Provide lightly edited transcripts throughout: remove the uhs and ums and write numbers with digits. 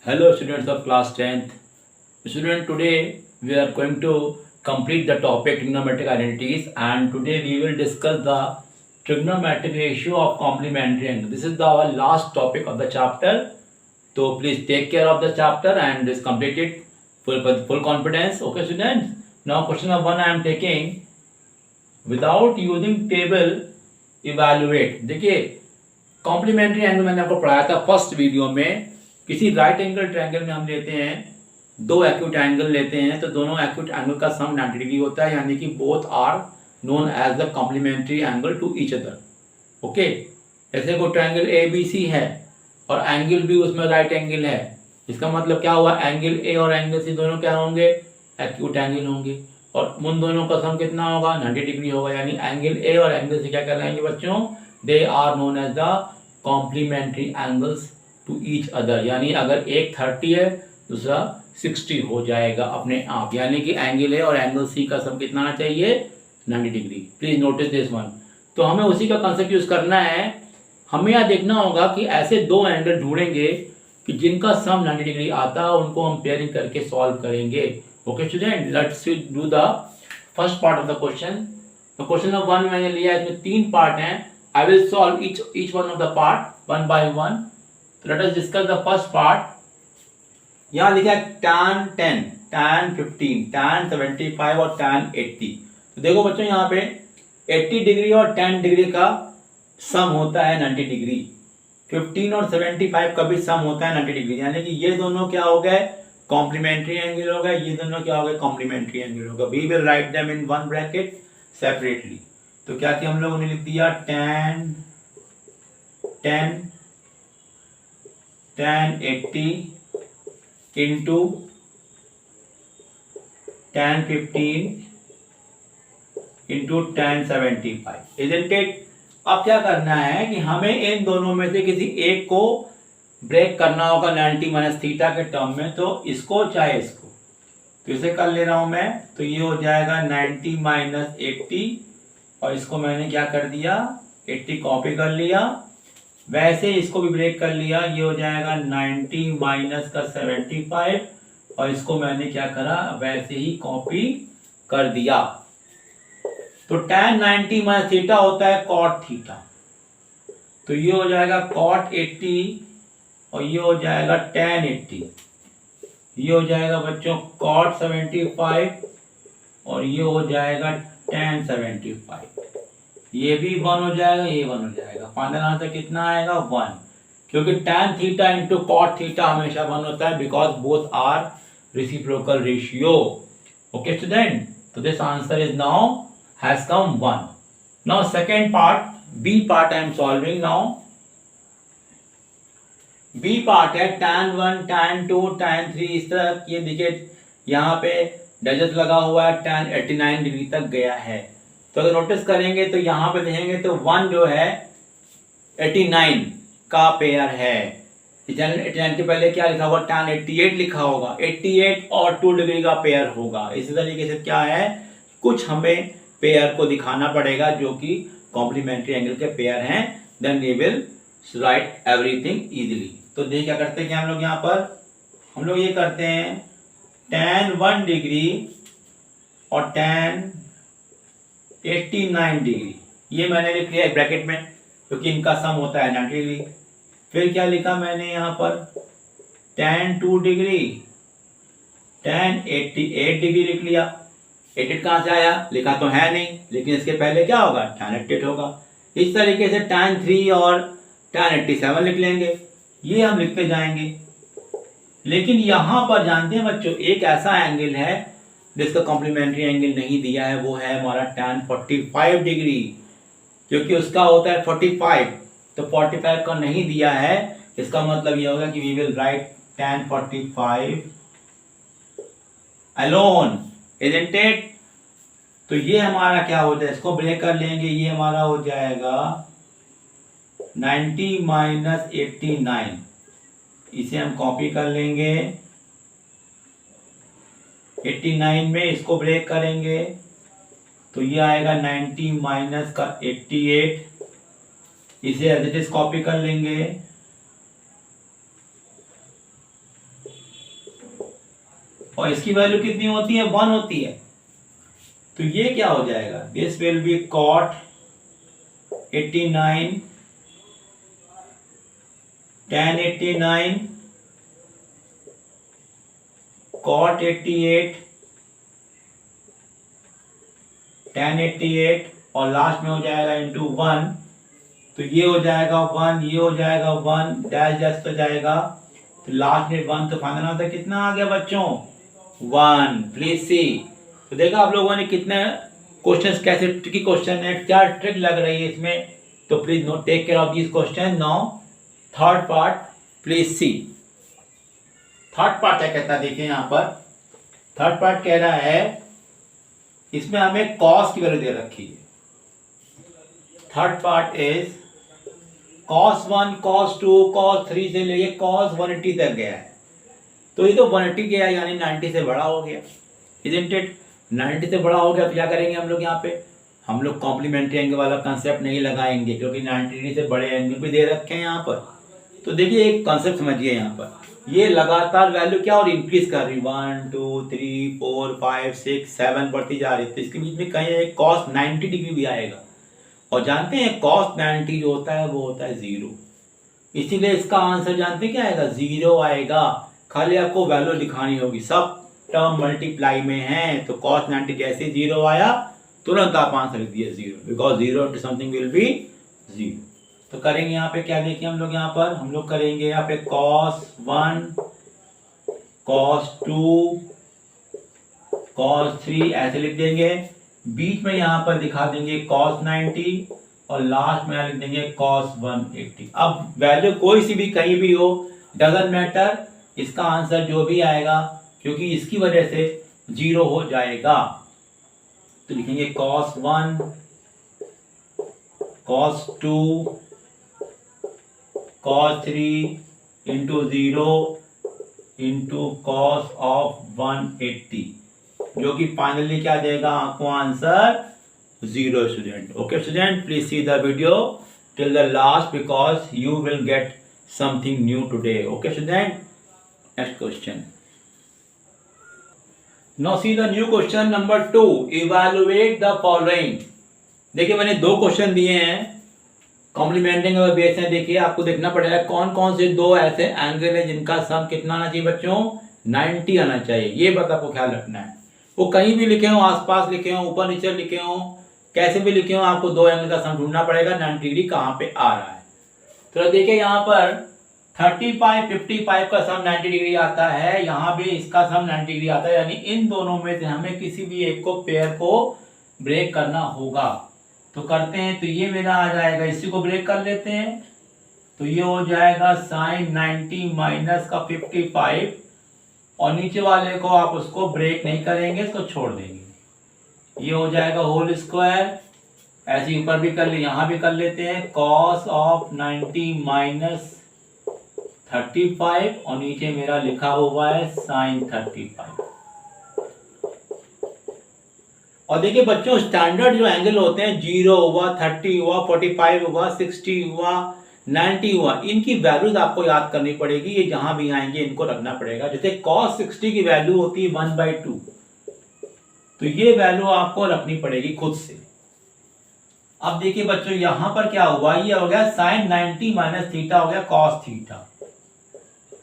Hello students of class 10th. Student, today we are going to complete the topic trigonometric identities, and today we will discuss the trigonometric ratio of complementary angle. This is our last topic of the chapter. So please take care of the chapter and just complete it with full confidence. Okay students. Now question number 1 I am taking. Without using table evaluate. देखिए complementary angle मैंने आपको पढ़ाया था first video में. किसी right angle triangle में हम लेते हैं दो एक्यूट एंगल लेते हैं, तो दोनों एक्यूट एंगल का सम 90 डिग्री होता है, यानी कि both are known as the complementary angle to each other. Okay, ऐसे को ट्रायंगल ए बी सी है और एंगल भी उसमें राइट एंगल है. इसका मतलब क्या हुआ, एंगल ए और एंगल सी दोनों क्या होंगे, एक्यूट एंगल होंगे, और उन दोनों का सम कितना होगा, 90 डिग्री होगा. यानी एंगल ए और एंगल सी क्या कहलाएंगे बच्चों, they are known as the complementary angles to each other. यानी अगर एक 30 है दूसरा 60 हो जाएगा अपने आप. यानी कि एंगल ए और एंगल सी का सम कितना आना चाहिए, 90 degree. Please notice this one. तो हमें उसी का कंसेप्ट यूज करना है. हमें यह देखना होगा कि ऐसे दो एंगल ढूंढेंगे कि जिनका सम 90 डिग्री आता है, उनको हम पेयरिंग करके सॉल्व करेंगे. Okay student, let's do the first part of the question. तो क्वेश्चन नंबर 1 मैंने लिया, इसमें 3 पार्ट हैं. I will solve each one of the part one by one. Let us discuss the first part. यहाँ लिखा है tan 10, tan 15, tan 75 और tan 80. तो देखो बच्चों यहाँ पे 80 डिग्री और 10 डिग्री का सम होता है 90 डिग्री. 15 और 75 का भी सम होता है 90 डिग्री. यानी कि ये दोनों क्या हो गए, कॉम्प्लीमेंट्री एंगल हो गए. ये दोनों क्या हो गए, कॉम्प्लीमेंट्री एंगल हो गए. We will write them in one bracket separately. तो क्या किया हम लोगों ने, लिख दिया tan 10 tan 80 into tan 15 into tan 75. Isn't it. अब क्या करना है कि हमें इन दोनों में से किसी एक को ब्रेक करना होगा 90 माइनस थीटा के टर्म में. तो इसको चाहे इसको, तो इसे कर ले रहा हूं मैं. तो ये हो जाएगा 90 माइनस 80, और इसको मैंने क्या कर दिया, 80 कॉपी कर लिया. वैसे इसको भी ब्रेक कर लिया. ये हो जाएगा 90 माइनस का 75, और इसको मैंने क्या करा, वैसे ही कॉपी कर दिया. तो tan 90 माइनस थीटा होता है cot थीटा. तो ये हो जाएगा cot 80, और ये हो जाएगा tan 80. ये हो जाएगा बच्चों cot 75, और ये हो जाएगा tan 75. ये भी 1 हो जाएगा, ये 1 हो जाएगा. फाइनल आंसर कितना आएगा, 1. क्योंकि tan theta into cot theta हमेशा 1 होता है, because both are reciprocal ratio. Okay student, तो this answer is now has come 1. Now second part, B part I am solving now. B part है tan 1, tan 2, tan 3. इस तरह ये देखिए यहाँ पे डजट लगा हुआ है, tan 89 डिग्री तक गया है. तो अगर नोटिस करेंगे तो यहाँ पे देखेंगे तो 1 जो है 89 का पेयर है. 89 के पहले क्या लिखा होगा, tan 88 लिखा होगा. 88 और 2 डिग्री का पेयर होगा. इसी तरीके से क्या है, कुछ हमें पेयर को दिखाना पड़ेगा जो कि कॉम्प्लीमेंट्री एंगल के पेयर हैं. Then we will write everything easily. तो देखिए क्या करते हैं कि हम लोग यहाँ पर हम लोग ये करते हैं tan 1 डिग्री और tan 89 डिग्री. ये मैंने लिख लिया ब्रैकेट में, क्योंकि इनका सम होता है 90 डिग्री. फिर क्या लिखा मैंने यहाँ पर, tan 2 डिग्री, tan 88 डिग्री लिख लिया. 88 कहाँ से आया, लिखा तो है नहीं, लेकिन इसके पहले क्या होगा, tan 88 होगा. इस तरीके से tan 3 और tan 87 लिख लेंगे. ये हम लिखते जाएंगे. लेकिन यहां पर जानते हैं बच्चों, एक ऐसा एंगल है जिसका कॉम्प्लीमेंट्री एंगल नहीं दिया है, वो है हमारा tan 45 डिग्री, क्योंकि उसका होता है 45. तो 45 का नहीं दिया है. इसका मतलब यह होगा कि we will write tan 45 alone, isn't it. तो ये हमारा क्या हो जाए, इसको ब्रेक कर लेंगे. ये हमारा हो जाएगा 90 माइनस 89. इसे हम कॉपी कर लेंगे. 89 में इसको ब्रेक करेंगे तो ये आएगा 90 माइनस का 88. इसे एज इट इज कॉपी कर लेंगे. और इसकी वैल्यू कितनी होती है, 1 होती है। तो ये क्या हो जाएगा, this will be cot 89 tan 89 cot 88 tan 88 और लास्ट में हो जाएगा इंटू 1। तो ये हो जाएगा 1, ये हो जाएगा 1, डैश डैश तो जाएगा, तो लास्ट में 1, तो फाइनल आंसर कितना आ गया बच्चों, 1। Please see. तो देखा आप लोगों ने कितने क्वेश्चंस, कैसे ट्रिकी क्वेश्चन है, क्या ट्रिक लग रही है इसमें। तो please note, take care of this question. Now third part, please see. Third part क्या कहता है, देखिए यहाँ पर थर्ड पार्ट कह रहा है, इसमें हमें कॉस की वैल्यू दे रखी है। Third part is cos 1, cos 2, cos 3 से लेके cos 180 तक गया है। तो ये तो 180 गया, यानी 90 से बड़ा हो गया, isn't it? 90 से बड़ा हो गया तो क्या करेंगे हम लोग, यहाँ पे हम लोग कॉम्प्लीमेंट्री एंगल वाला कंसेप्ट नहीं लगाएंगे, क्योंकि 90 डिग्री से बड़े एंगल भी दे रखे हैं यहाँ पर। तो देखिए एक कंसेप्ट समझिए, यहाँ पर ये लगातार वैल्यू क्या और इंक्रीज कर रही, 1 2 3 4 5 6 7 बढ़ती जा रही है। तो इसके बीच में कहीं एक cos 90 डिग्री भी आएगा, और जानते हैं cos 90 जो होता है वो होता है 0, इसीलिए इसका आंसर जानते हैं क्या आएगा, 0 आएगा। खाली आपको वैल्यू दिखानी होगी, सब टर्म मल्टीप्लाई में है। तो cos 90 जैसे 0 आया तुरंत आप आंसर लिख दिए 0, because 0 into something will be 0। तो करेंगे यहाँ पे क्या, देखिए हम लोग यहाँ पर हम लोग करेंगे यहाँ पे cos 1, cos 2, cos 3 ऐसे लिख देंगे, बीच में यहाँ पर दिखा देंगे cos 90 और लास्ट में लिख देंगे cos 180। अब वैल्यू कोई सी भी कहीं भी हो, डजंट मैटर, इसका आंसर जो भी आएगा, क्योंकि इसकी वजह से 0 हो जाएगा। तो लिखेंगे cos 1, cos 2, cos 3 into 0 into cos of 180, जो कि फाइनली क्या देगा आपको answer 0 student. Okay student, please see the video till the last because you will get something new today. Okay student, next question. Now see the new question number 2, evaluate the following. देखिए मैंने 2 question दिए हैं, complementing और base है। देखिए आपको देखना पड़ेगा कौन कौन से 2 ऐसे एंगल है जिनका सम कितना आना चाहिए बच्चों, 90 आना चाहिए। ये बात आपको ख्याल रखना है, वो कहीं भी लिखे हो, आसपास लिखे हो, ऊपर नीचे लिखे हो, कैसे भी लिखे हो, आपको 2 एंगल का सम ढूंढना पड़ेगा 90 डिग्री कहाँ पे आ रहा है। तो देखिए यहाँ पर 35 55 का सम 90 डिग्री आता है, यहाँ भी इसका सम 90 डिग्री आता है, यानी इन दोनों में से हमें किसी भी एक को पेयर को ब्रेक करना होगा। तो करते हैं, तो ये मेरा आ जाएगा, इसी को ब्रेक कर लेते हैं। तो ये हो जाएगा sin 90 माइनस का 55, और नीचे वाले को आप उसको ब्रेक नहीं करेंगे, इसको छोड़ देंगे। ये हो जाएगा होल स्क्वायर, ऐसे ऊपर भी कर ले, यहाँ भी कर लेते हैं, cos ऑफ 90 माइनस 35, और नीचे मेरा लिखा हुआ है sin 35। और देखिए बच्चों स्टैंडर्ड जो एंगल होते हैं, 0 हुआ, 30 हुआ, 45 हुआ, 60 हुआ, 90 हुआ, इनकी वैल्यूज आपको याद करनी पड़ेगी। ये जहां भी आएंगे इनको रखना पड़ेगा। जैसे cos 60 की वैल्यू होती है 1/2, तो ये वैल्यू आपको रखनी पड़ेगी खुद से। अब देखिए बच्चों यहां पर क्या हुआ, ये हो गया sin 90 माइनस थीटा हो गया cos थीटा,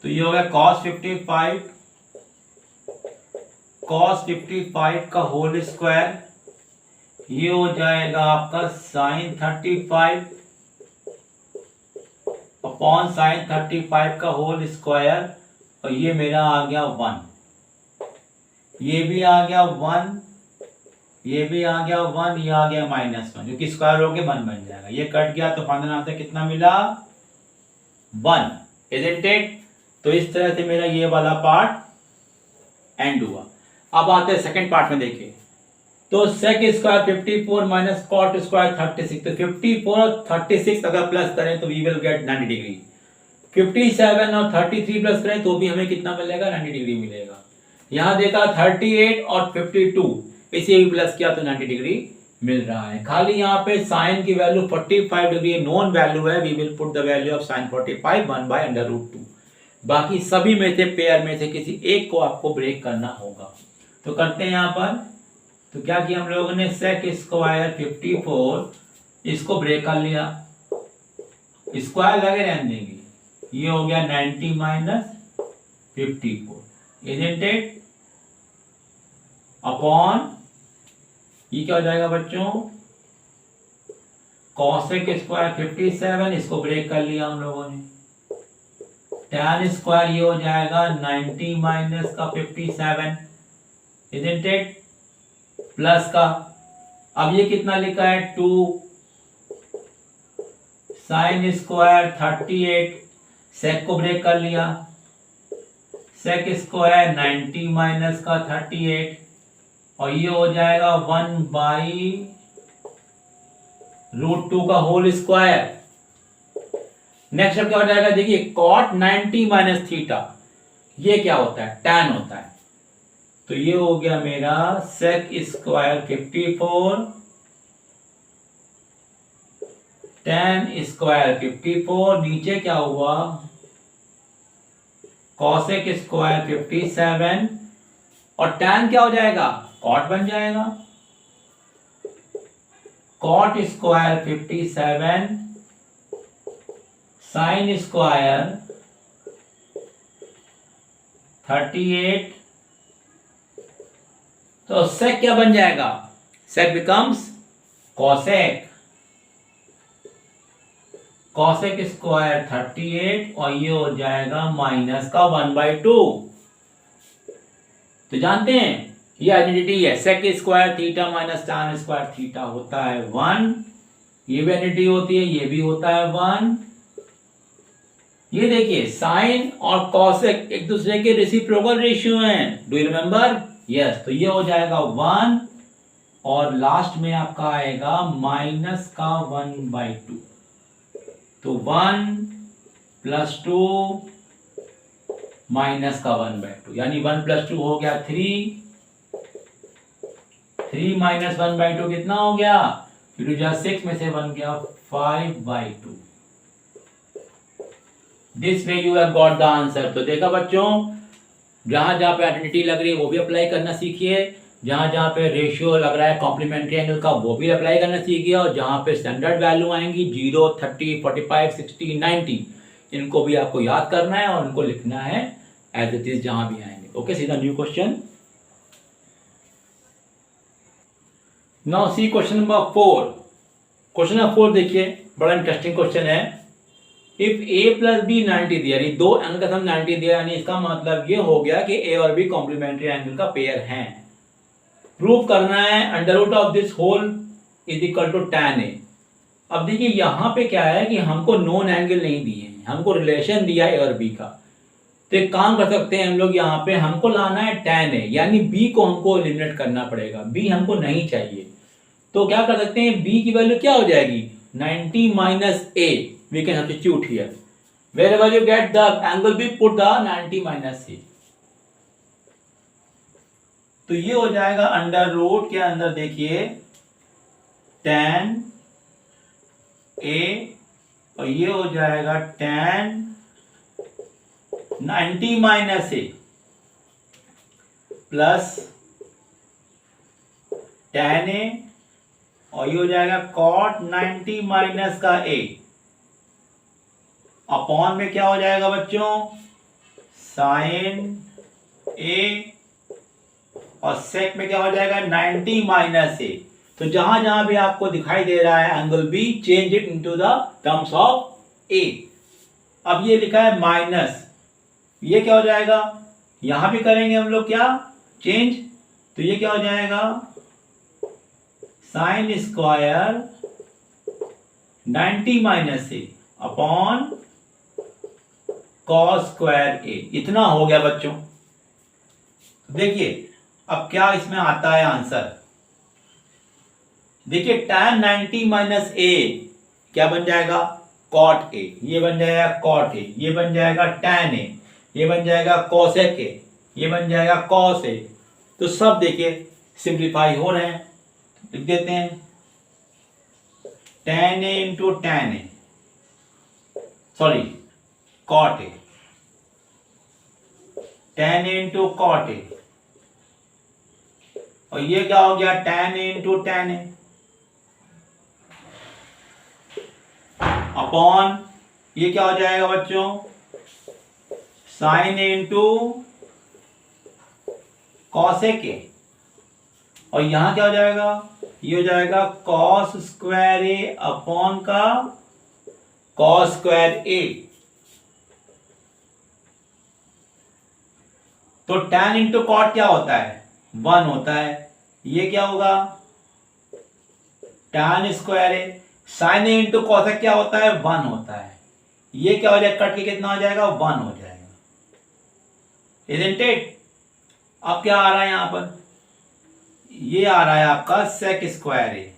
तो ये हो गया cos 55 का होल स्क्वायर, ये हो जाएगा आपका sin 35 अपॉन sin 35 का होल स्क्वायर, और ये मेरा आ गया 1, ये भी आ गया 1, ये भी आ गया 1, ये आ गया -1, जो कि स्क्वायर हो गया 1 बन जाएगा। ये कट गया तो फाइनल आंसर कितना मिला, 1, isn't it? तो इस तरह से मेरा ये वाला पार्ट एंड हुआ। अब आते हैं सेकंड पार्ट में। देखिए तो sec square 54 minus cot square 36, तो 54 और 36 अगर प्लस करें तो वी विल गेट 90 डिग्री। 57 और 33 प्लस करें तो भी हमें कितना मिलेगा, 90 डिग्री मिलेगा। यहाँ देखा 38 और 52, इसे भी प्लस किया तो 90 डिग्री मिल रहा है। खाली यहाँ पे साइन की वैल्यू 45 डिग्री नॉन वैल्यू है, we will put the value of sine 45 1/√2। बाकी सभी में से पेयर में से किसी एक को आपको ब्रेक करना होगा। तो करते हैं यहाँ पर। तो क्या किया हम लोगों ने, सेक स्क्वायर 54 इसको ब्रेक कर लिया, स्क्वायर लगे रहने देंगे, ये हो गया 90 माइनस 54, इजंट इट, अपॉन ये क्या हो जाएगा बच्चों, कॉसेक स्क्वायर 57 इसको ब्रेक कर लिया हम लोगों ने, टैन स्क्वायर ये हो जाएगा 90 माइनस का 57, इजंट इट, प्लस का, अब ये कितना लिखा है 2, साइन स्क्वायर 38, सेक को ब्रेक कर लिया, सेक स्क्वायर 90 माइनस का 38 और ये हो जाएगा 1/√2 का होल स्क्वायर। नेक्स्ट अब क्या हो जाएगा, देखिए कॉट 90 माइनस थीटा ये क्या होता है, टैन होता है। तो ये हो गया मेरा सेक स्क्वायर 54 टैन स्क्वायर 54, नीचे क्या हुआ कॉसेक स्क्वायर 57 और टैन क्या हो जाएगा, कॉट बन जाएगा, कॉट स्क्वायर 57 साइन स्क्वायर 38, तो सेक क्या बन जाएगा, सेक बिकम्स कॉसेक, कॉसेक स्क्वायर 38 और ये हो जाएगा माइनस का 1/2। तो जानते हैं ये आइडेंटिटी है, sec square theta minus tan square theta होता है 1, ये भी आइडेंटिटी होती है, ये भी होता है 1। ये देखिए साइन और कॉसेक एक दूसरे के रेसिप्रोकल रेशियो हैं, डू यू रिमेंबर, यस। तो ये हो जाएगा 1 और लास्ट में आपका आएगा माइनस का 1/2, तो 1 + 2 माइनस का 1/2, यानी 1 + 2 हो गया 3 माइनस 1/2 कितना हो गया, 6 में से 1 गया 5/2। This way you have got the answer. तो देखा बच्चों, जहां जहां पे आइडेंटिटी लग रही है वो भी अप्लाई करना सीखिए, जहां जहां पे रेशियो लग रहा है कॉम्प्लीमेंट्री एंगल का वो भी अप्लाई करना सीखिए, और जहां पे स्टैंडर्ड वैल्यू आएंगी 0, 30, 45, 60, 90 इनको भी आपको याद करना है और उनको लिखना है एज इट इज जहां भी आएंगे। Okay, see the new question. Now see question number 4। Question number 4 देखिए, बड़ा इंटरेस्टिंग क्वेश्चन है। इफ a + b 90 दिया, यानी दो एंगल का सम 90 दिया, यानी इसका मतलब ये हो गया कि a और b कॉम्प्लीमेंट्री एंगल का पेयर हैं। प्रूव करना है under root of this whole is equal to tan a। अब देखिए यहां पे क्या है कि हमको नोन एंगल नहीं दिए हैं, हमको रिलेशन दिया है a और b का। तो एक काम कर सकते हैं हम लोग, यहाँ पे हमको लाना है tan a, यानी b को हमको एलिमिनेट करना पड़ेगा, b हमको नहीं चाहिए। तो क्या कर सकते हैं, b की वैल्यू क्या हो जाएगी, 90 minus a, we can substitute here, wherever you get the angle b put the 90 minus a। तो ये हो जाएगा अंडर रूट के अंदर देखिए tan a और ये हो जाएगा tan 90 minus a plus tan a और ये हो जाएगा cot 90 माइनस का a, अपॉन में क्या हो जाएगा बच्चों, साइन a और सेक में क्या हो जाएगा 90 माइनस a। तो जहां जहां भी आपको दिखाई दे रहा है angle b, change it into the terms of a। अब ये लिखा है माइनस, ये क्या हो जाएगा, यहां भी करेंगे हम लोग क्या चेंज, तो ये क्या हो जाएगा sine square 90 minus a upon cos square a। इतना हो गया बच्चों। देखिए अब क्या इसमें आता है आंसर, देखिए tan 90 माइनस a क्या बन जाएगा, cot a, ये बन जाएगा cot a, ये बन जाएगा tan a, ये बन जाएगा cosec a, ये बन जाएगा cos a। तो सब देखिए सिंप्लीफाई हो रहे हैं, लिख देते हैं tan a into tan a, sorry cot a, tan into cot A, और ये क्या हो गया tan into tan A upon ये क्या हो जाएगा बच्चों sin इंटू cosec ए, और यहां क्या हो जाएगा ये हो जाएगा cos स्क्वायर ए अपॉन का cos स्क्वायर ए। तो tan इंटू कॉट क्या होता है 1 होता है, ये क्या होगा tan स्क्वायर ए, sin ए इंटू cosec क्या होता है 1 होता है, ये क्या हो जाएगा कट के कितना हो जाएगा 1 हो जाएगा, isn't it? अब क्या आ रहा है यहां पर ये आ रहा है आपका sec स्क्वायर ए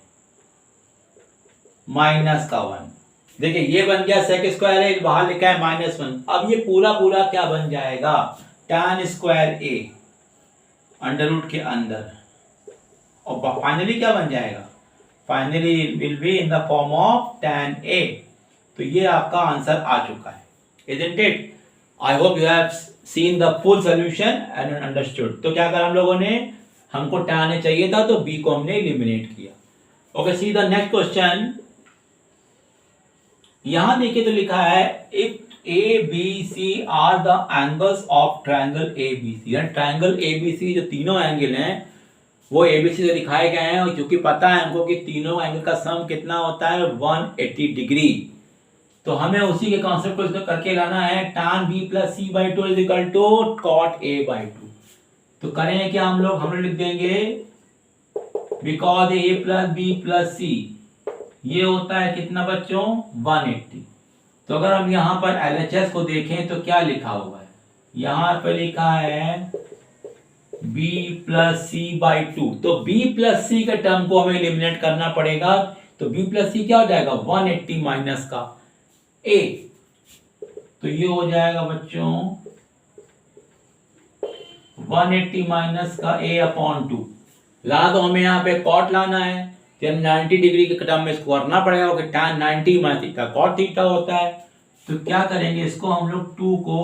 माइनस का 1, देखिए ये बन गया sec स्क्वायर ए, बाहर लिखा है -1, अब ये पूरा पूरा क्या बन जाएगा tan square A under root के अंदर, और फाइनली क्या बन जाएगा finally will be in the form of tan ए। तो ये आपका आंसर आ चुका है, isn't it? I hope you have seen the full solution and understood. तो क्या करा हम लोगों ने, हमको tan ए चाहिए था तो b को हमने एलिमिनेट किया। Okay, see the next question. यहां देखिए तो लिखा है if ABC are the angles of triangle ABC, यानी ट्रायंगल ABC जो तीनों एंगल हैं वो ABC से दिखाए गए हैं, और क्योंकि पता है हमको कि तीनों एंगल का सम कितना होता है 180 डिग्री, तो हमें उसी के कॉन्सेप्ट को इसमें करके लाना है tan B plus C by 2 is equal to cot A by 2। तो करें क्या हम लोग लिख देंगे because A plus B plus C ये होता है कितना बच्चों 180। तो अगर हम यहां पर LHS को देखें तो क्या लिखा हुआ है, यहां पर लिखा है B प्लस C बाई 2, तो B प्लस C के टर्म को हमें एलिमिनेट करना पड़ेगा, तो B प्लस C क्या हो जाएगा 180 माइनस का A, तो ये हो जाएगा बच्चों 180 माइनस का A अपॉन 2। लाना तो हमें यहाँ पे कॉट लाना है, 90 डिग्री के टर्म में इसको करना पड़ेगा, कि tan 90 minus theta cot theta होता है। तो क्या करेंगे इसको हम लोग 2 को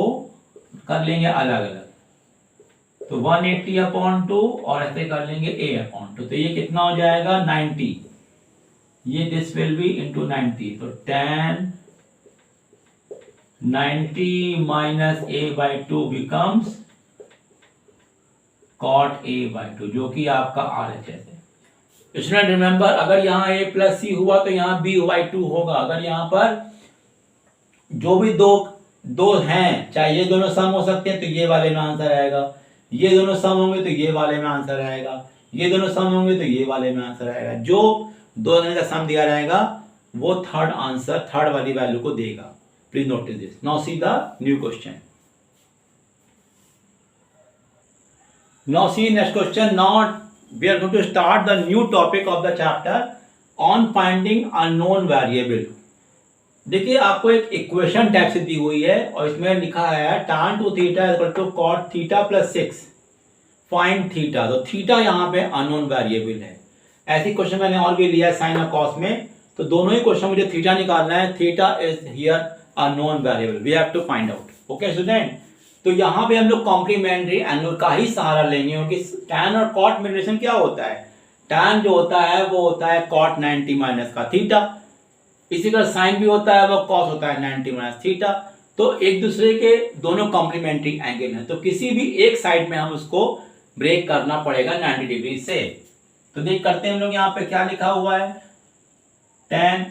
कर लेंगे अलग अलग, तो 180 अपॉन 2 और ऐसे कर लेंगे A अपॉन 2, तो ये कितना हो जाएगा 90, ये दिस विल बी इनटू 90, तो tan 90 minus A by 2 becomes cot A by 2, जो कि आपका RHS है। स्टूडेंट रिमेंबर, अगर यहाँ A प्लस C हुआ तो यहाँ B बाई 2 होगा। अगर यहाँ पर जो भी दो हैं, चाहे ये दोनों सम हो सकते हैं तो ये वाले में आंसर आएगा, ये दोनों सम होंगे तो ये वाले में आंसर आएगा, ये दोनों सम होंगे तो ये वाले में आंसर आएगा। जो दो का सम दिया जाएगा वो थर्ड आंसर, थर्ड वाली वैल्यू को देगा। Please notice this. Now see the new question. Now see next question. Now we are going to start the new topic of the chapter on finding unknown variable. देखिए आपको एक equation type से दी हुई है और इसमें लिखा है tan 2 theta equal to cot theta plus 6 find theta. तो थीटा यहाँ पे अननोन वेरिएबल है। ऐसी क्वेश्चन मैंने और भी लिया है साइन और कॉस में, तो दोनों ही क्वेश्चन मुझे थीटा निकालना है। Theta is here unknown variable, we have to find out. Okay student, तो यहाँ पे हम लोग कॉम्प्लीमेंट्री एंगल का ही सहारा लेंगे, क्योंकि tan और cot में रिलेशन क्या होता है, tan जो होता है वो होता है cot 90 माइनस का थीटा, इसी तरह साइन भी होता है वो cos होता है 90 माइनस थीटा। तो एक दूसरे के दोनों कॉम्प्लीमेंट्री एंगल हैं, तो किसी भी एक साइड में हम उसको ब्रेक करना पड़ेगा 90 डिग्री से। तो देख करते हैं हम लोग, यहाँ पे क्या लिखा हुआ है, tan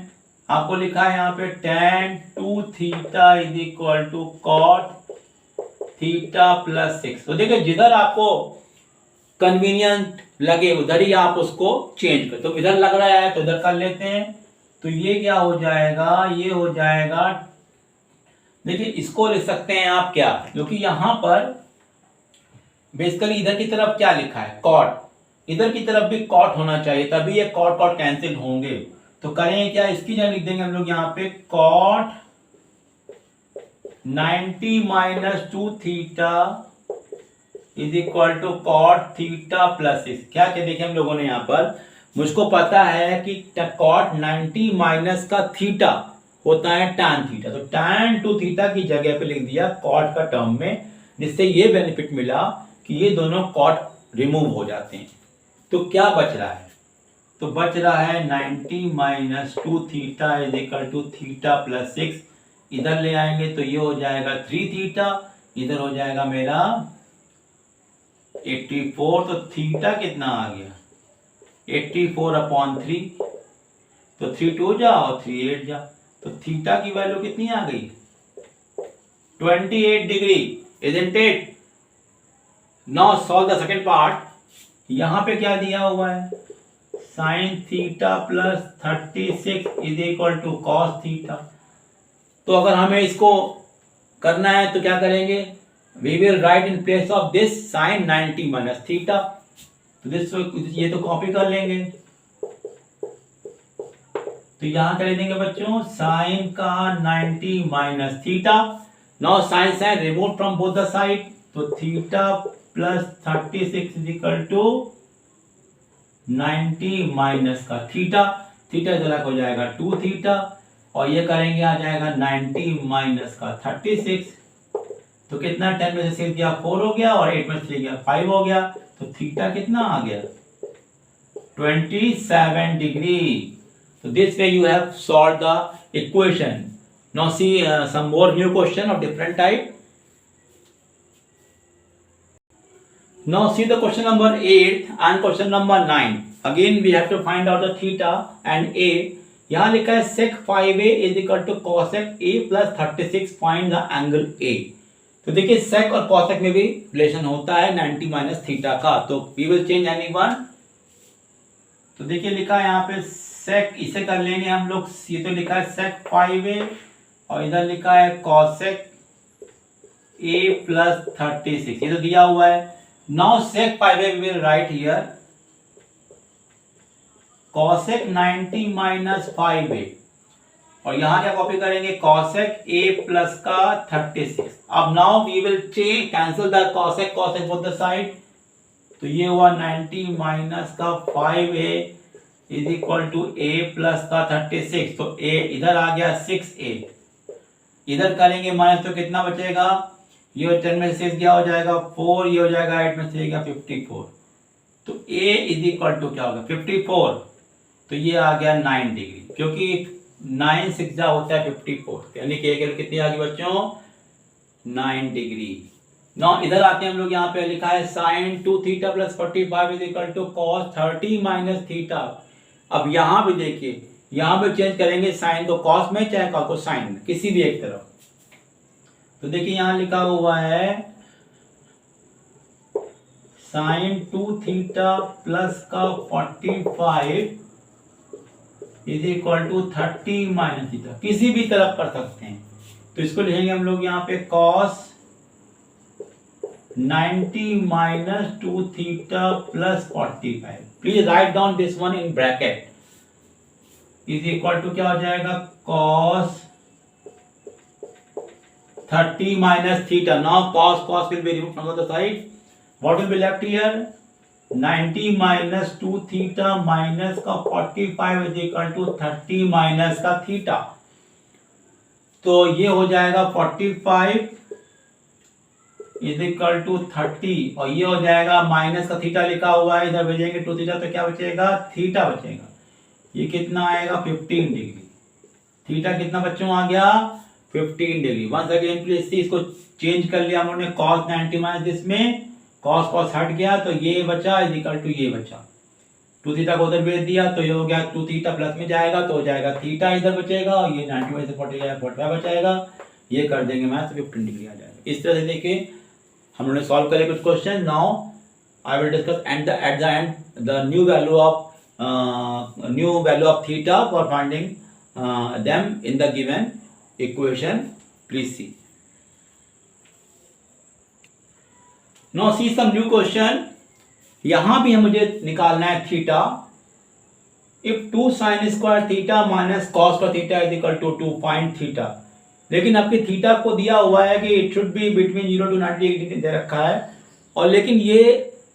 आपको लिखा है यहाँ पे tan 2 theta is equal to cot theta plus 6। तो देखिए जिधर आपको कन्वीनियंट लगे उधर ही आप उसको चेंज कर, तो इधर लग रहा है तो इधर कर लेते हैं। तो ये क्या हो जाएगा, ये हो जाएगा, देखिए इसको लिख सकते हैं आप क्या, क्योंकि यहां पर बेसिकली इधर की तरफ क्या लिखा है cot, इधर की तरफ भी cot होना चाहिए, तभी ये cot cot कैंसिल होंगे। तो करें क्या, इसकी जगह लिख देंगे हम लोग यहाँ पे cot 90 minus 2 theta is equal to cot theta plus 6। क्या क्या देखें हम लोगों ने यहाँ पर, मुझको पता है कि cot 90 माइनस का थीटा होता है tan थीटा, तो tan 2 थीटा की जगह पे लिख दिया cot का टर्म में जिससे ये बेनिफिट मिला कि ये दोनों कॉट रिमूव हो जाते हैं। तो क्या बच रहा है? तो बच रहा है 90 minus 2 theta is equal to theta plus 6। इधर ले आएंगे तो ये हो जाएगा 3 थीटा, इधर हो जाएगा मेरा 84। तो थीटा कितना आ गया? 84/3। तो 3 2 जा और 3 8 जा, तो थीटा की वैल्यू कितनी आ गई? 28 degree, isn't it? Now solve the second part. यहां पे क्या दिया हुआ है? Sine theta plus 36 is equal to cos theta. तो अगर हमें इसको करना है तो क्या करेंगे? We will write in place of this sine 90 minus theta. तो दिस ये तो कॉपी कर लेंगे। तो यहां कर देंगे बच्चों साइन का 90 minus theta. Now sine sine remove from both the side, तो theta plus 36 is equal to 90 minus का थीटा। थीटा अलग हो जाएगा 2 थीटा, और ये करेंगे आ जाएगा 90 माइनस का 36। तो कितना? 10 में से 6 गया 4 हो गया, और 8 में से 3 गया 5 हो गया। तो थीटा कितना आ गया? 27 degree. So this way you have solved the equation. Now see some more new question of different type. Now see the question number 8 and question number 9. Again we have to find out the theta and a. यहाँ लिखा है sec 5a is equal to cosec a plus 36. Find the angle a. तो देखिए sec और cosec में भी relation होता है 90 माइनस थीटा का। तो we will change any one. तो देखिए लिखा है यहाँ पे सेक, इसे कर लेंगे हम लोग। ये तो लिखा है सेक 5a, और इधर लिखा है कॉसेक a प्लस 36, ये तो दिया हुआ है। Now sec 5a we will write here cosec 90 minus 5a, और यहां क्या कॉपी करेंगे? कॉसेक a प्लस का 36। अब now we will change, cancel the cosec cosec both the side. तो ये हुआ 90 माइनस का 5a is equal to a plus का 36। तो a इधर आ गया 6a, इधर करेंगे माइनस तो कितना बचेगा? ये 10 में से 6 गया हो जाएगा 4, ये हो जाएगा 8 में से गया 54। तो a इज इक्वल टू क्या होगा? 54। तो ये आ गया 9 डिग्री, क्योंकि 9 6 जा होता है 54, यानी कि a कितनी आ गई बच्चों? 9 डिग्री। ना इधर आते हैं हम लोग, यहाँ पे लिखा है sine 2 theta plus 45 is equal to cos 30 minus theta. अब यहां भी देखिए, यहां पे चेंज करेंगे साइन को कॉस में, चाहे कॉस को साइन में, किसी भी एक तरफ। तो देखिए यहां लिखा हुआ है साइन 2 थीटा प्लस का 45 is equal to 30 minus theta, किसी भी तरफ कर सकते हैं। तो इसको लिखेंगे हम लोग यहाँ पे cos 90 minus 2 theta plus 45. Please write down this one in bracket. Is equal to क्या हो जाएगा? Cos 30 minus theta. Now cos will be removed from the side. What will be left here? 90 minus 2 theta minus का 45 is equal to 30 minus का theta. तो ये हो जाएगा 45 is equal to 30, और ये हो जाएगा माइनस का थीटा लिखा हुआ है, इधर भेजेंगे 2 थीटा, तो क्या बचेगा? थीटा बचेगा। ये कितना आएगा? 15 डिग्री। थीटा कितना बच्चों आ गया? 15 degree. Once again please see, इसको चेंज कर लिया हम लोगों ने, cos 90 माइनस दिस में cos हट गया, तो ये बचा इज इक्वल टू ये बचा। 2 थीटा को उधर भेज दिया, तो ये हो गया 2 थीटा प्लस में जाएगा तो हो जाएगा थीटा इधर बचेगा, और ये 90 में से 45 बचाएगा, ये कर देंगे मैथ, तो 15 डिग्री आ जाएगा। इस तरह से देखिए हम लोगों ने सॉल्व करे कुछ question. Now I will discuss at the end the new value of theta for finding them in the given equation. Please see. Now see some new question. यहां भी मुझे निकालना है theta. If 2 sin square theta minus cos का theta is equal to 2, find theta. लेकिन आपके theta को दिया हुआ है कि it should be between 0 to 90 degree दे रखा है, और लेकिन ये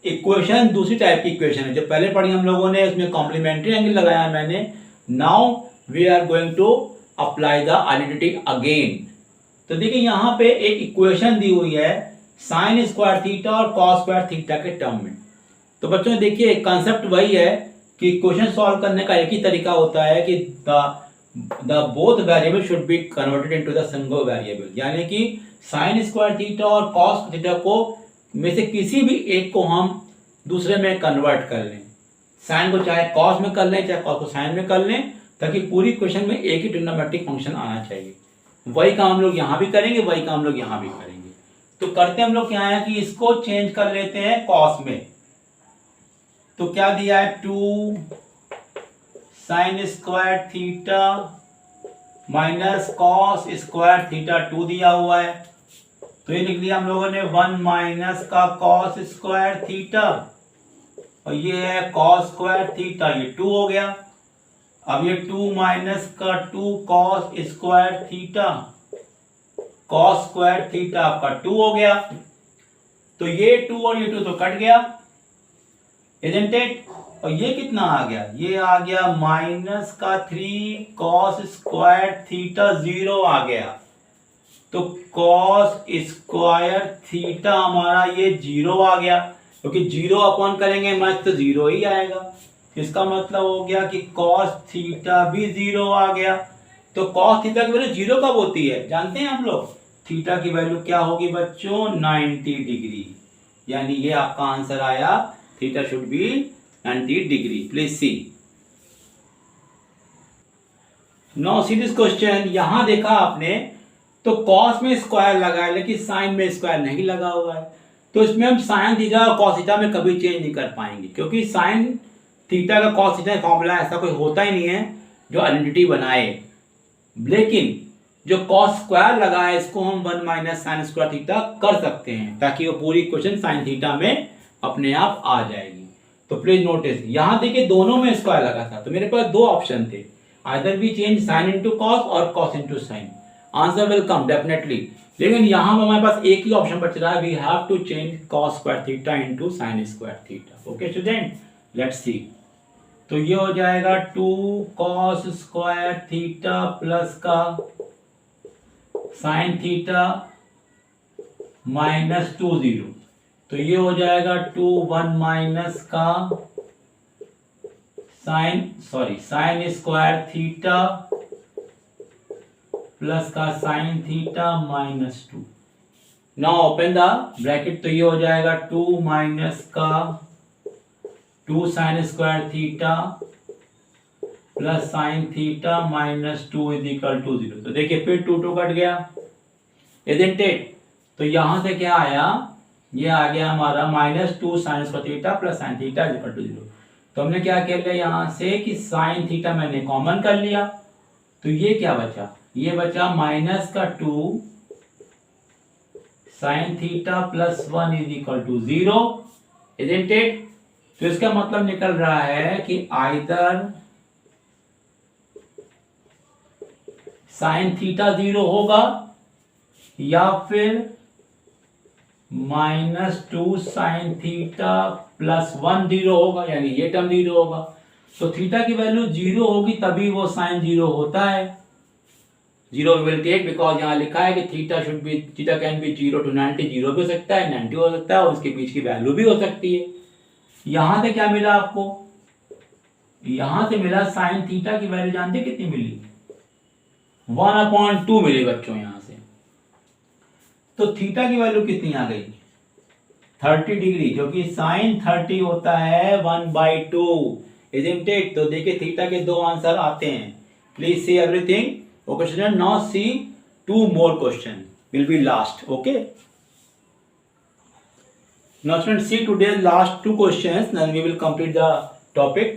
इक्वेशन दूसरी टाइप की इक्वेशन है। जो पहले पढ़ी हम लोगों ने, उसमें कॉम्प्लीमेंट्री एंगल लगाया है मैंने। Now we are going to apply the identity again. तो देखिए यहाँ पे एक इक्वेशन दी हुई है साइन स्क्वायर थीटा और कॉस स्क्वायर थीटा के टर्म में। तो बच्चों देखिए कंसेप्ट वही है कि क्वेश्चन सॉल्व करने का एक ही तरीका होता है कि the both variable should be converted into the single variable, यानी कि साइन स्क्वायर थीटा और कॉस थीटा को में से किसी भी एक को हम दूसरे में कन्वर्ट कर लें। साइन को चाहे कॉस में कर लें, चाहे कॉस को साइन में कर लें, ताकि पूरी क्वेश्चन में एक ही ट्रिग्नोमेट्रिक फंक्शन आना चाहिए। वही काम हम लोग यहाँ भी करेंगे, वही काम हम लोग यहाँ भी करेंगे। तो करते हम लोग क्या है कि इसको चेंज कर लेते हैं कॉस में। तो क्या दिया है 2 sine square theta minus cos square theta 2 दिया हुआ है। तो ये लिख दिया हम लोगों ने 1 माइनस का कॉस स्क्वायर थीटा और ये है कॉस स्क्वायर थीटा, ये 2 हो गया। अब ये 2 माइनस का 2 cos square theta, cos square theta आपका 2 हो गया। तो ये 2 और ये 2 तो कट गया, इजंट इट? और ये कितना आ गया? ये आ गया माइनस का 3 कॉस स्क्वायर थीटा 0 आ गया। तो कॉस स्क्वायर थीटा हमारा ये 0 आ गया, क्योंकि 0 अपॉन करेंगे मैच तो 0 ही आएगा। इसका मतलब हो गया कि कॉस थीटा भी 0 आ गया। तो कॉस थीटा की वैल्यू 0 कब होती है जानते हैं आप लोग? थीटा की वैल्यू क्या होगी बच्चों? 90 डिग्री। यानी ये आपका आंसर आया, theta should be 90 degree. Please see. Now see this question. यहां देखा आपने तो कॉस में स्क्वायर लगा है लेकिन साइन में स्क्वायर नहीं लगा हुआ है। तो इसमें हम साइन थीटा और कॉस थीटा में कभी चेंज नहीं कर पाएंगे, क्योंकि साइन थीटा का कॉस थीटा फॉर्मूला ऐसा कोई होता ही नहीं है जो आइडेंटिटी बनाए। लेकिन जो कॉस स्क्वायर लगा है इसको हम 1 माइनस साइन स्क्वायर थीटा कर सकते हैं, ताकि वो पूरी क्वेश्चन साइन थीटा में अपने आप आ जाएगी। तो प्लीज नोटिस, यहां देखिए दोनों में स्क्वायर लगा था, तो मेरे पास दो ऑप्शन थे, either we change sine into cos or cos into sine. Answer will come definitely. लेकिन यहां हमारे पास एक ही ऑप्शन बच रहा है, we have to change cos square theta into sine square theta. Okay student, let's see. तो ये हो जाएगा 2 कॉस स्क्वायर थीटा प्लस का साइन थीटा माइनस 2 0। तो ये हो जाएगा 2 1 माइनस का साइन स्क्वायर थीटा प्लस का sine theta minus 2। Now open the bracket. तो ये हो जाएगा 2 माइनस का 2 sine square theta plus sine theta minus 2 is equal to 0। तो देखिए फिर 2 2 कट गया, इजंट इट? तो यहां से क्या आया? ये आ गया हमारा minus 2 sine square theta plus sine theta is equal to 0। तो हमने क्या कर लिया यहां से कि साइन थीटा मैंने कॉमन कर लिया। तो ये क्या बचा? ये बचा माइनस का 2 sine theta plus 1 is equal to 0, isn't it? तो इसका मतलब निकल रहा है कि आइदर साइन थीटा 0 होगा या फिर -2 साइन थीटा प्लस 1 0 होगा, यानी ये टर्म 0 होगा। तो थीटा की वैल्यू 0 होगी तभी वो साइन 0 होता है। 0 विल टेक, बिकॉज यहाँ लिखा है कि थीटा कैन बी 0 to 90। 0 भी हो सकता है, 90 हो सकता है, और उसके बीच की वैल्यू भी हो सकती है। यहां से क्या मिला आपको? यहां से मिला साइन थीटा की वैल्यू जानते कितनी मिली? 1/2 मिली बच्चों यहां से। तो थीटा की वैल्यू कितनी आ गई? 30 डिग्री, क्योंकि साइन 30 होता है 1/2, इजंट इट? तो देखिए थीटा के दो आंसर आते हैं। Please see everything. Okay student, now see 2 more question will be last. Okay, now students see today's last 2 questions, then we will complete the topic.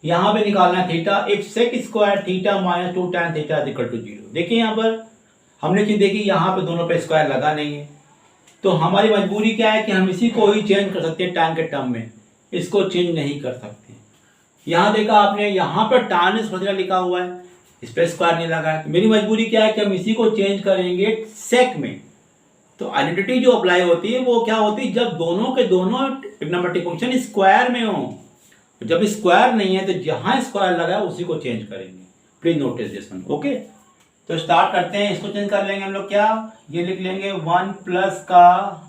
यहां पे निकालना है theta. If sec square theta minus 2 tan theta is equal to 0। देखिए यहां पर हमने चीज देखी, यहां पे दोनों पे स्क्वायर लगा नहीं है, तो हमारी मजबूरी क्या है कि हम इसी को ही चेंज कर सकते हैं tan के टर्म में, इसको चेंज नहीं कर सकते। यहां देखा आपने, यहां पर tan स्क्वायर लिखा हुआ है, इस पे स्क्वायर नहीं लगा है। तो मेरी मजबूरी क्या है कि हम इसी को चेंज करेंगे सेक में। तो आइडेंटिटी जो अप्लाई होती है वो क्या होती है? जब दोनों के दोनों ट्रिग्नोमेट्रिक फंक्शन स्क्वायर में हो। जब स्क्वायर नहीं है तो जहां स्क्वायर लगा है उसी को चेंज करेंगे। Please notice this one. Okay, तो स्टार्ट करते हैं, इसको चेंज कर लेंगे हम लोग, क्या ये लिख लेंगे 1 प्लस का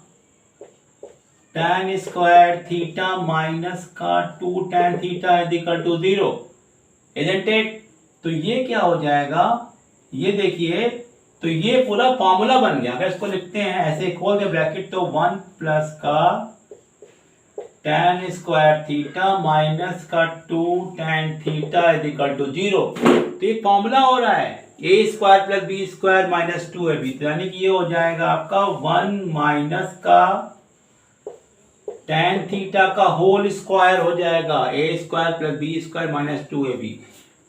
tan स्क्वायर थीटा माइनस का 2 tan theta is equal to 0, isn't it. तो ये क्या हो जाएगा, ये देखिए, तो ये पूरा फॉर्मूला बन गया। अगर इसको लिखते हैं ऐसे खोल दे ब्रैकेट, तो 1 प्लस का tan स्क्वायर थीटा माइनस का 2 tan theta is equal to 0। तो ये फॉर्मूला हो रहा है A square plus B square minus 2ab, यानी कि ये हो जाएगा आपका 1 माइनस का tan थीटा का होल स्क्वायर हो जाएगा, A square plus B square minus 2ab।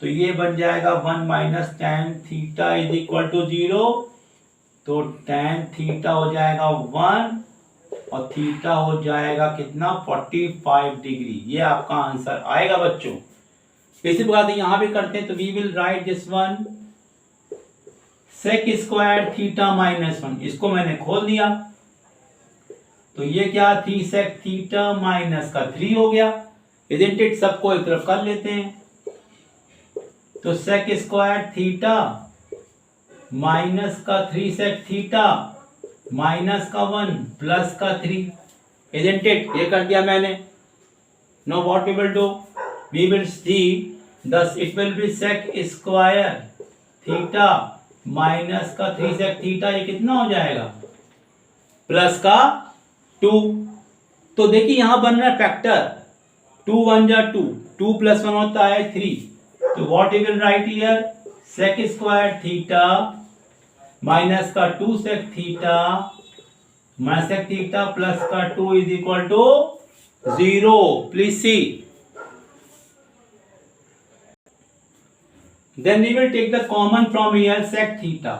तो ये बन जाएगा 1 minus tan theta is equal to 0। तो tan थीटा हो जाएगा 1 और थीटा हो जाएगा कितना, 45 डिग्री। ये आपका आंसर आएगा बच्चों। इसी प्रकार से यहां भी करते हैं, तो we will write this one sec square theta minus 1, इसको मैंने खोल दिया, तो ये क्या थी, सेक थीटा माइनस का 3 हो गया, इजंट इट। सबको एक तरफ कर लेते हैं, तो सेक स्क्वायर थीटा माइनस का 3 सेक थीटा माइनस का 1 प्लस का 3, इजंट इट। ये कर दिया मैंने। No what we will do, we will see thus it will be sec square theta minus का 3 सेक थीटा, ये कितना हो जाएगा, प्लस का 2। तो देखिए यहां बन रहा है फैक्टर, 2 1 जा 2, 2 प्लस 1 होता है 3। तो what you will write here, sec square theta minus का 2 sec theta minus sec theta plus का 2 is equal to 0। Please see, then we will take the common from here sec theta।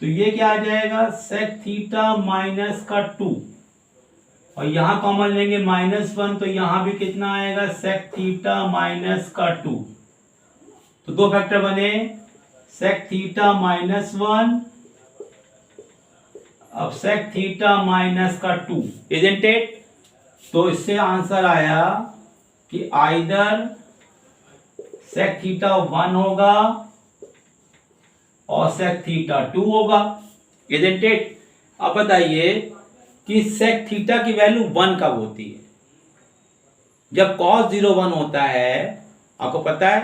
तो ये क्या आ जाएगा, sec theta minus का 2, और यहां common लेंगे -1, तो यहां भी कितना आएगा, sec थीटा माइनस का 2। तो दो फैक्टर बने, sec थीटा -1 अब sec थीटा माइनस का 2, इजंट इट। तो इससे आंसर आया कि आइदर सेक थीटा 1 होगा और सेक थीटा 2 होगा, इजंट इट। अब बताइए कि सेक थीटा की वैल्यू 1 कब होती है, जब cos 0 1 होता है। आपको पता है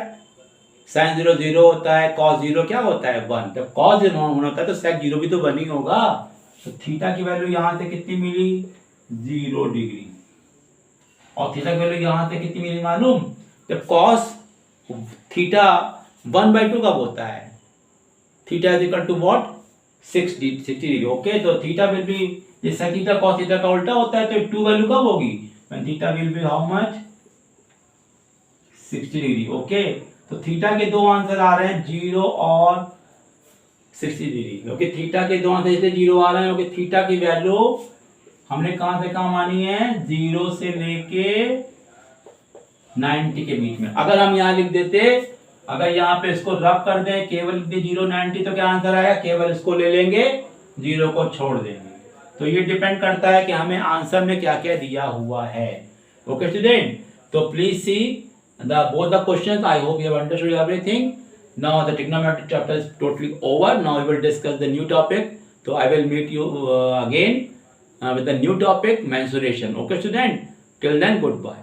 sin 0 0 होता है, cos 0 क्या होता है 1। जब cos 0 1 होता है तो sec 0 भी तो 1 ही होगा। तो थीटा की वैल्यू यहां से कितनी मिली, 0 डिग्री, और थीटा की वैल्यू यहां से कितनी मिली मालूम, जब cos थीटा 1/2 कब होता है, theta is equal to what, 60 degree. Okay, तो थीटा विल बी, ये sin थीटा cos थीटा का उल्टा होता है, तो 2 वैल्यू कब होगी, when theta will be how much, 60 degree. Okay, तो थीटा के दो आंसर आ रहे हैं, 0 और 60 डिग्री। ओके, थीटा के दो आंसर इसलिए 0 आ रहे हैं क्योंकि थीटा की वैल्यू हमने कहां से कहां मानी है, 0 से लेके 90 के बीच में। अगर हम यहाँ लिख देते, अगर यहाँ पे इसको रब कर दें, केवल लिख दे 0 90, तो क्या आंसर आएगा, केवल इसको ले लेंगे, 0 को छोड़ देंगे। तो ये डिपेंड करता है कि हमें आंसर में क्या क्या दिया हुआ है। ओके स्टूडेंट, तो please see the both the questions. I hope you have understood everything. Now the trigonometry chapter is totally over. Now we will discuss the new topic. तो I will meet you again with the new topic, mensuration. Okay student, till then, goodbye.